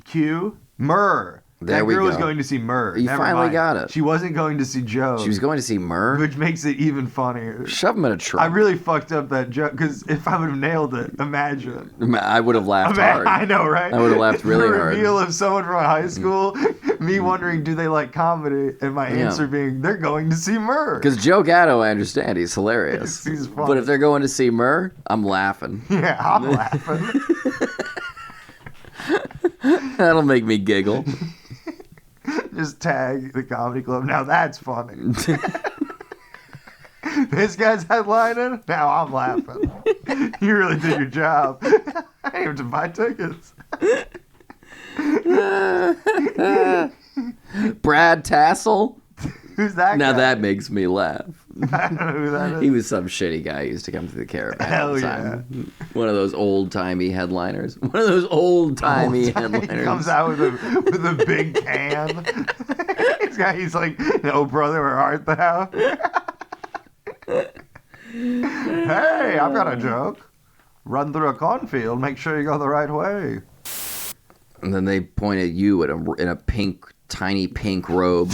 Q? Murr. There that we girl was go. going to see Murr. You Never finally mind. got it. She wasn't going to see Joe. She was going to see Murr. Which makes it even funnier. Shove him in a trunk. I really fucked up that joke because if I would have nailed it, imagine. I would have laughed hard. I know, right? I would have laughed really the hard. reveal of someone from high school, me wondering, do they like comedy? And my answer being, they're going to see Murr. Because Joe Gatto, I understand, he's hilarious. He's funny. But if they're going to see Murr, I'm laughing. Yeah, I'm laughing. That'll make me giggle. Just tag the comedy club. Now that's funny. This guy's headlining. Now I'm laughing. You really did your job. I didn't have to buy tickets. Brad Tassel? Who's that Now guy? that makes me laugh. I don't know who that is. He was some shitty guy who used to come to the Caravan all the Hell time. One of those old-timey headliners. One of those old-timey headliners. He comes out with a big can. He's like, no, brother, where art thou? Hey, I've got a joke. Run through a cornfield, make sure you go the right way. And then they point at you in a pink, tiny pink robe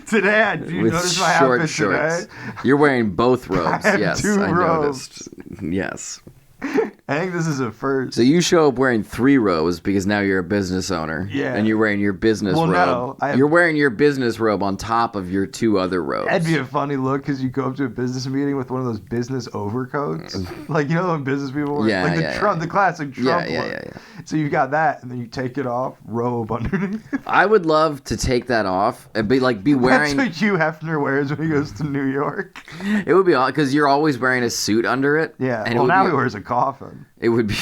Today, do you with notice my short outfit shorts. today? You're wearing both robes. I have Yes, two I robes. noticed. Yes. I think this is a first. So you show up wearing 3 robes because now you're a business owner. Yeah. And you're wearing your business robe. No, You're wearing your business robe on top of your 2 other robes. That'd be a funny look because you go up to a business meeting with one of those business overcoats. Like, you know when business people wear? Yeah, like the yeah, Trump, the classic Trump look. yeah. So you got that, and then you take it off, robe underneath. I would love to take that off and be wearing. That's what Hugh Hefner wears when he goes to New York. It would be odd because you're always wearing a suit under it. Yeah. And Well, it would now be, he wears a coffin. It would be.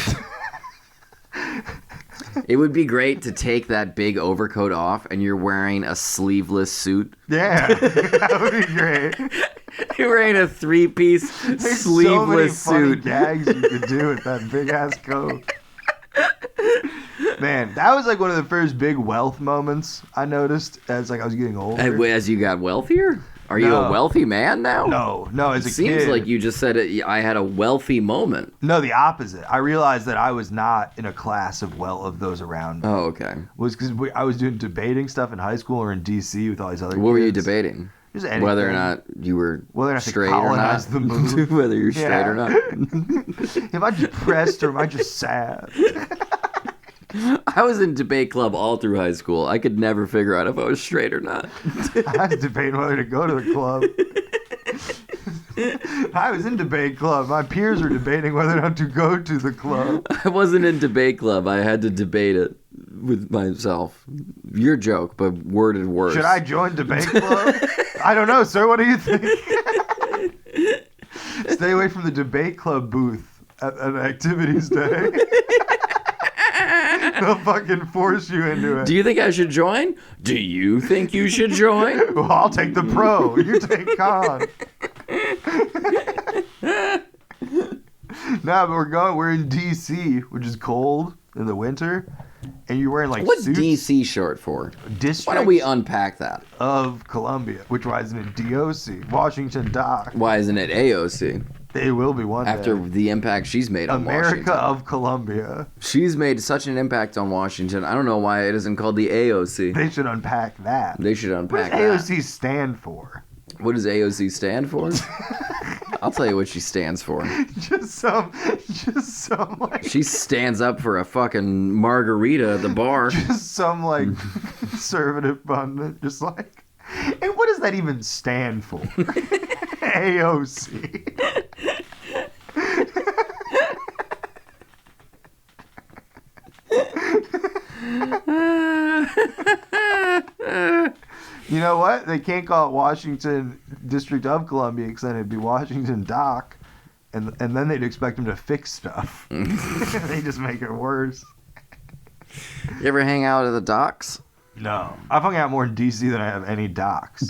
It would be great to take that big overcoat off and you're wearing a sleeveless suit. Yeah, that would be great. You're wearing a 3-piece There's sleeveless so many suit. funny gags you could do with that big ass coat. Man, that was like one of the first big wealth moments I noticed as I was getting older. As you got wealthier? Are you a wealthy man now? No, as a Seems kid. like you just said I had a wealthy moment. No, the opposite. I realized that I was not in a class of those around me. Oh, okay. Was because I was doing debating stuff in high school or in D.C. with all these other What were you kids. debating? Just anything. Whether or not you were Whether or not straight to or not. colonize the moon. Whether you're straight or not. Am I depressed or am I just sad? I was in debate club all through high school. I could never figure out if I was straight or not. I was debating whether to go to the club. I was in debate club. My peers were debating whether or not to go to the club. I wasn't in debate club. I had to debate it with myself. Your joke, but worded worse. Should I join debate club? I don't know, sir. What do you think? Stay away from the debate club booth at an activities day. They'll fucking force you into it. Do you think I should join? Do you think you should join? Well, I'll take the pro. You take con. No, but we're in DC, which is cold in the winter, and you're wearing like What's suits. DC short for? District Why don't we unpack that? of Columbia, which why isn't it DOC? Washington Dock. Why isn't it AOC? It will be one After day. the impact she's made on America Washington. of Columbia. She's made such an impact on Washington. I don't know why it isn't called the AOC. They should unpack that. They should What unpack does that. AOC stand for? What does AOC stand for? I'll tell you what she stands for. just some like, She stands up for a fucking margarita at the bar. just some like conservative pundit, just like. And what does that even stand for? AOC. You know what? They can't call it Washington District of Columbia because then it'd be Washington Dock, and then they'd expect them to fix stuff. They just make it worse. You ever hang out at the docks? No, I've hung out more in DC than I have any docks.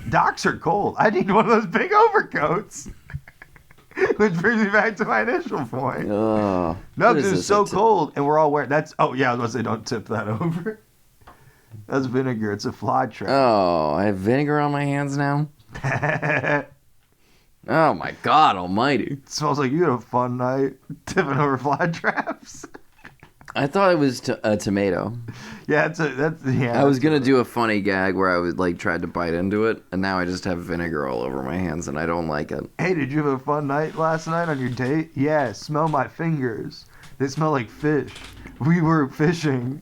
Docks are cold. I need one of those big overcoats. Which brings me back to my initial point. Oh, No, what because is it's this, so a tip? cold, and we're all wearing. That's. Oh yeah, I was gonna say don't tip that over. That's vinegar. It's a fly trap. Oh, I have vinegar on my hands now? Oh my God almighty. It smells like you had a fun night tipping over fly traps. I thought it was a tomato. Yeah, I was gonna do a funny gag where I would like tried to bite into it, and now I just have vinegar all over my hands, and I don't like it. Hey, did you have a fun night last night on your date? Yeah, smell my fingers. They smell like fish. We were fishing.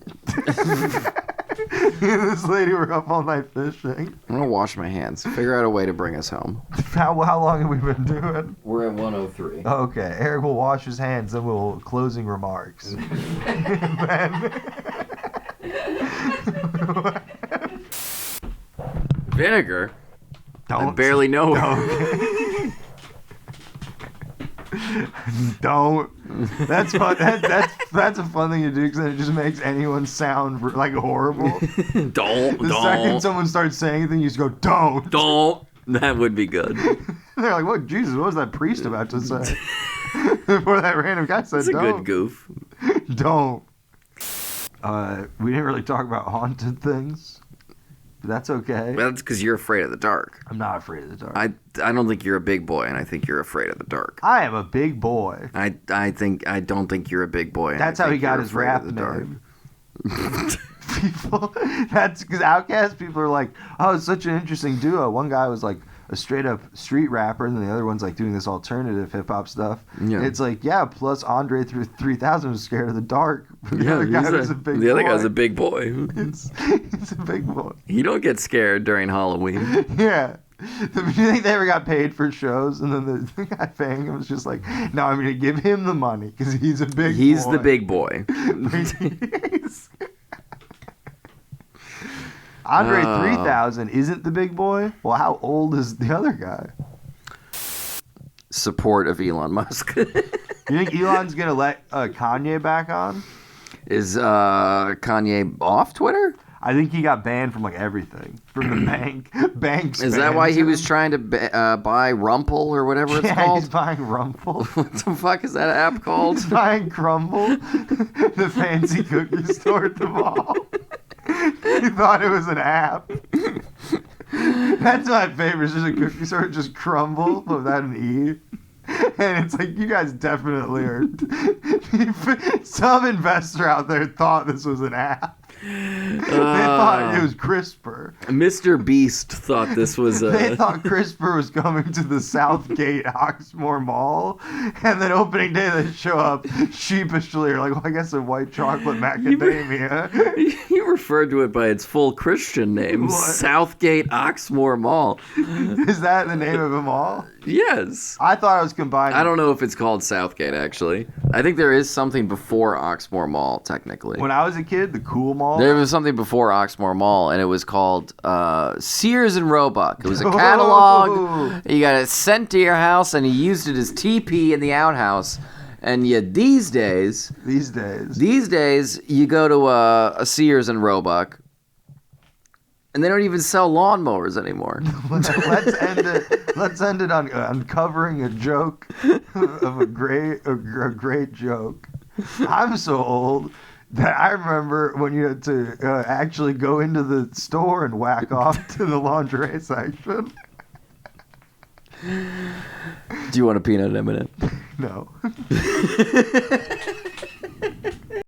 Me and this lady were up all night fishing. I'm gonna wash my hands. Figure out a way to bring us home. How long have we been doing? We're at 103. Okay, Eric will wash his hands, then we'll closing remarks. Vinegar? I Don't. barely know. Don't. That's fun. That's a fun thing to do because it just makes anyone sound like horrible. Don't. The second someone starts saying anything, you just go, don't. Don't. That would be good. They're like, what? Jesus, what was that priest about to say? Before that random guy said, That's a don't. good goof. Don't. We didn't really talk about haunted things. But that's okay. Well, that's because you're afraid of the dark. I'm not afraid of the dark. I don't think you're a big boy, and I think you're afraid of the dark. I am a big boy. I don't think you're a big boy. And That's I how he think got you're his afraid rap of the dark. name. People, that's because Outkast people are like, oh, it's such an interesting duo. One guy was like a straight up street rapper, and then the other one's like doing this alternative hip hop stuff. Yeah. It's like, yeah, plus Andre 3000 was scared of the dark. The other guy was a big boy. The other guy's a big boy. He's a big boy. You don't get scared during Halloween. Yeah. Do you think they ever got paid for shows? And then the guy paying him was just like, no, I'm going to give him the money because he's a big boy. He's the big boy. Andre 3000 isn't the big boy? Well, how old is the other guy? Support of Elon Musk. You think Elon's going to let Kanye back on? Is Kanye off Twitter? I think he got banned from like everything. From the banks. Is that why he was trying to buy Rumple or whatever it's Yeah, called? he's buying Rumple. What the fuck is that app called? He's buying Crumble, the fancy cookie store at the mall. He thought it was an app. That's my favorite. It's just a cookie store, just Crumble without an E. And it's like, you guys definitely are. Some investor out there thought this was an app. They thought it was CRISPR. Mr. Beast thought this was a... They thought CRISPR was coming to the Southgate Oxmoor Mall. And then opening day, they show up sheepishly. Like, well, I guess a white chocolate macadamia. You referred to it by its full Christian name, What? Southgate Oxmoor Mall. Is that the name of a mall? Yes. I thought I was combining. I don't know if it's called Southgate, actually. I think there is something before Oxmoor Mall, technically. When I was a kid, the cool mall. There was something before Oxmoor Mall, and it was called Sears and Roebuck. It was a catalog. Oh. You got it sent to your house, and you used it as TP in the outhouse. And yet these days, you go to a Sears and Roebuck, and they don't even sell lawnmowers anymore. Let's end it on uncovering a joke of a great joke. I'm so old that I remember when you had to actually go into the store and whack off to the lingerie section. Do you want a peanut M&M? No.